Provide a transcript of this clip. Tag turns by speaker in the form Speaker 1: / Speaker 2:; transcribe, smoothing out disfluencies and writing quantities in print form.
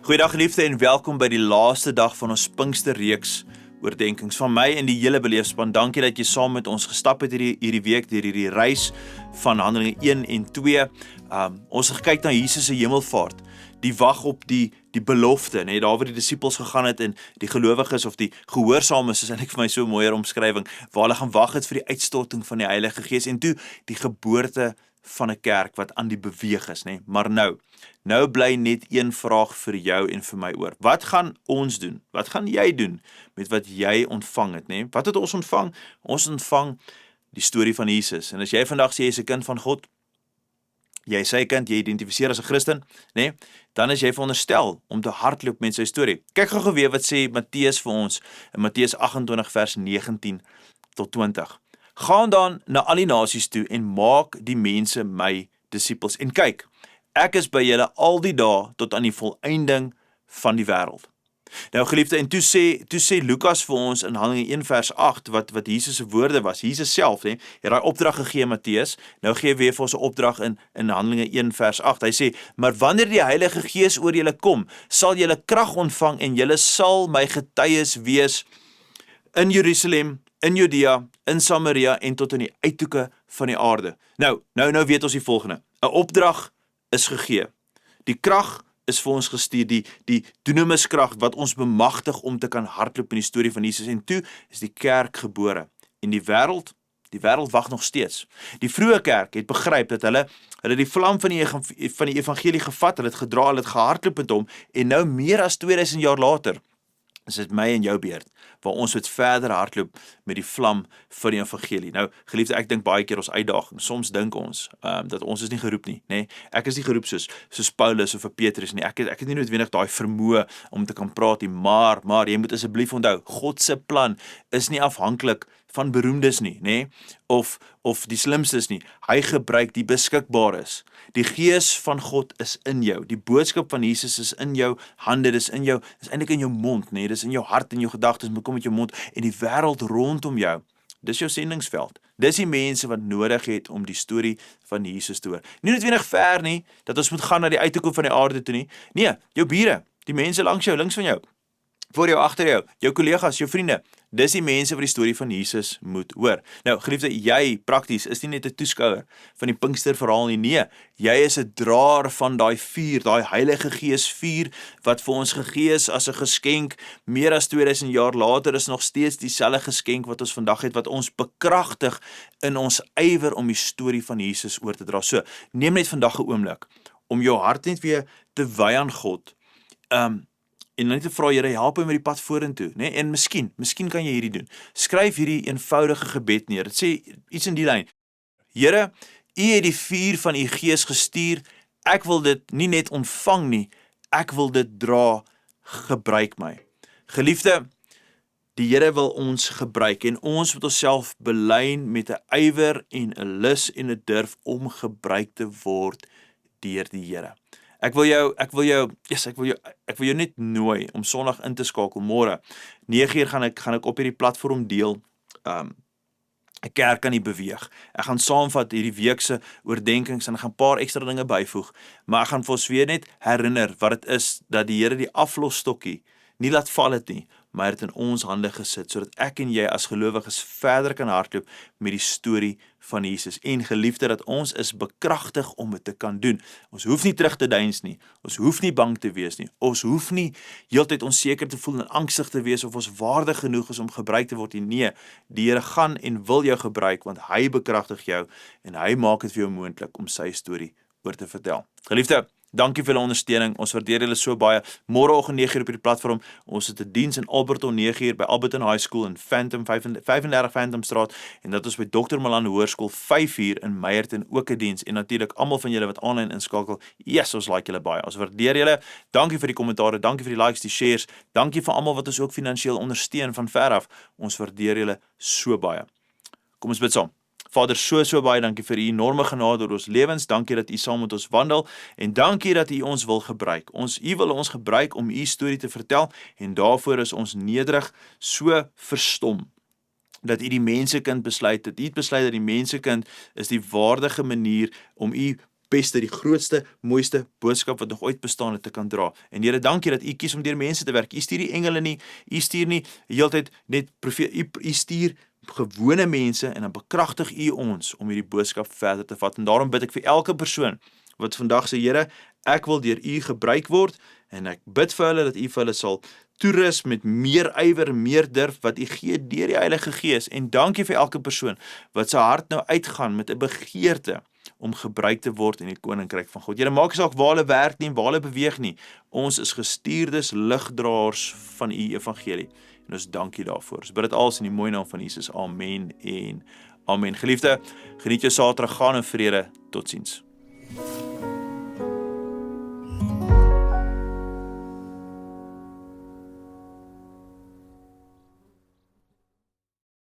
Speaker 1: Goeiedag geliefde en welkom by die laaste dag van ons Pinksterreeks oordenkings. Van my en die hele beleefspan, dankie dat jy saam met ons gestap het hierdie week, deur hierdie reis van Handelinge 1 en 2. Ons het gekyk na Jesus se hemelvaart, die wag op die belofte, nee, daar waar die disippels gegaan het en die gelowiges of die gehoorsames, is eintlik vir my so 'n mooier omskrywing, waar hulle gaan wag het vir die uitstorting van die Heilige Gees en toe die geboorte van 'n kerk wat aan die beweeg is, nee. Maar nou bly net een vraag vir jou en vir my oor. Wat gaan ons doen? Wat gaan jy doen met wat jy ontvang het, nee? Wat het ons ontvang? Ons ontvang die storie van Jesus. En as jy vandag sê jy is 'n kind van God, jy is sy kind, jy identifiseer as 'n Christen, nee, dan is jy veronderstel om te hardloop met sy storie. Kyk gou weer wat sê Matteus vir ons in Matteus 28 vers 19 tot 20. Gaan dan na al die nasies toe en maak die mense my disippels. En kyk, ek is by julle al die dae tot aan die volëinding van die wêreld. Nou geliefde, en toe sê Lukas vir ons in Handelinge 1 vers 8, wat Jesus se woorde was, Jesus self, het daai opdrag gegee aan Matteus, nou gee hy weer vir ons 'n opdrag in Handelinge 1 vers 8, hy sê, maar wanneer die Heilige Gees oor julle kom, sal julle krag ontvang en julle sal my getuies wees in Jerusalem, in Judea, in Samaria en tot in die uithoeke van die aarde. Nou weet ons die volgende, 'n opdrag is gegee, die krag is vir ons gestuur, die dunamiskrag wat ons bemagtig om te kan hardloop in die storie van Jesus, en toe is die kerk gebore, en die wêreld wag nog steeds. Die vroeë kerk het begryp dat hulle die vlam van die evangelie gevat, hulle het gedra, hulle het gehardloop met hom, en nou meer as 2000 jaar later, is dit my en jou beurt, waar ons moet verder hardloop met die vlam van die evangelie. Nou, geliefde, ek dink baie keer ons uitdaging, soms dink ons, dat ons is nie geroep nie, nee, ek is nie geroep soos Paulus of Petrus nie, ek het nie noodwendig daai vermoë om te kan praat nie, maar jy moet asseblief onthou, God se plan is nie afhanklik van beroemdes nie, nee, of die slimstes nie, hy gebruik die beskikbares. Die Gees van God is in jou, die boodskap van Jesus is in jou hande, dis eintlik in jou mond, nee, dis in jou hart en jou gedagtes, maar kom met jou mond, en die wêreld rondom jou, dis jou sendingsveld, dis die mense wat nodig het om die storie van Jesus te hoor. Nie noodwendig ver nie, dat ons moet gaan na die uithoeke van die aarde toe nie, nee, jou bure, die mense langs jou, links van jou, voor jou, agter jou kollegas, jou vriende, dis die mense wat die storie van Jesus moet hoor. Nou, geliefde, jy prakties is nie net 'n toeskouer van die Pinksterverhaal nie, nee, jy is 'n draer van daai vuur, daai Heilige Gees vuur, wat vir ons gegee is as 'n geskenk, meer as 2000 jaar later is nog steeds dieselfde geskenk wat ons vandag het, wat ons bekragtig in ons ywer om die storie van Jesus oor te dra. So, neem net vandag 'n oomblik, om jou hart net weer te wy aan God, en net te vra, Here, help my met die pad vorentoe, nee? En miskien kan jy hierdie doen. Skryf hierdie eenvoudige gebed neer. Dit sê iets in die lyn. Here, U het die vuur van U Gees gestuur. Ek wil dit nie net ontvang nie, ek wil dit dra. Gebruik my. Geliefde, die Here wil ons gebruik en ons moet onsself belyn met 'n ywer en 'n lus en 'n durf om gebruik te word deur die Here. Ek wil jou net nooi om Sondag in te skakel, môre. 9uur gaan ek op hierdie platform deel, 'n kerk aan die beweeg. Ek gaan saamvat hierdie week se oordenkings en ek gaan 'n paar ekstra dinge byvoeg, maar ek gaan vir ons weer net herinner wat dit is dat die Here die aflosstokkie nie laat val het nie, maar het in ons hande gesit, sodat ek en jy as gelowiges verder kan hardloop met die storie van Jesus. En geliefde, dat ons is bekragtig om dit te kan doen. Ons hoef nie terug te deins nie, ons hoef nie bang te wees nie, ons hoef nie heeltyd onseker te voel en angstig te wees of ons waardig genoeg is om gebruik te word nie. Nee, die Here gaan en wil jou gebruik, want hy bekragtig jou en hy maak dit vir jou moontlik om sy storie oor te vertel. Geliefde, dankie vir julle ondersteuning, ons waardeer julle so baie. Môreoggend 9uur op die platform, ons het 'n diens in Alberton 9uur by Alberton High School in 35 Phantom Straat, en dat is by Dr. Malan Hoërskool 5uur in Meyerton ook 'n diens, en natuurlik almal van julle wat aanlyn inskakel, yes, ons like julle baie, ons waardeer julle, dankie vir die kommentare, dankie vir die likes, die shares, dankie vir almal wat ons ook finansiëel ondersteun van ver af, ons waardeer julle so baie. Kom ons bid saam. Vader, so baie dankie vir U enorme genade oor ons lewens, dankie dat U saam met ons wandel, en dankie dat U ons wil gebruik. U wil ons gebruik om U storie te vertel, en daarvoor is ons nederig so verstom, dat U die mensekind besluit, dat U het besluit dat die mensekind is die waardige manier om U beste, die grootste, mooiste boodskap wat nog ooit bestaan het te kan dra. En Here, dankie dat U kies om deur mense te werk. U stuur die engele nie, U stuur nie heeltyd net U stuur gewone mense en dan bekragtig U ons om hierdie boodskap verder te vat. En daarom bid ek vir elke persoon wat vandag sê, Here, ek wil deur U gebruik word en ek bid vir hulle dat U vir hulle sal toerus met meer ywer, meer durf wat U gee deur die Heilige Gees. En dankie vir elke persoon wat sy hart nou uitgaan met 'n begeerte om gebruik te word in die koninkryk van God. Here, maak nie saak waar hulle werk nie, waar hulle beweeg nie. Ons is gestuurdes ligdraers van U evangelie. En ons dankie daarvoor. Ons bid dit alles in die mooi naam van Jesus. Amen en amen. Geliefde, geniet jou Saterdag, gaan in vrede. Totsiens.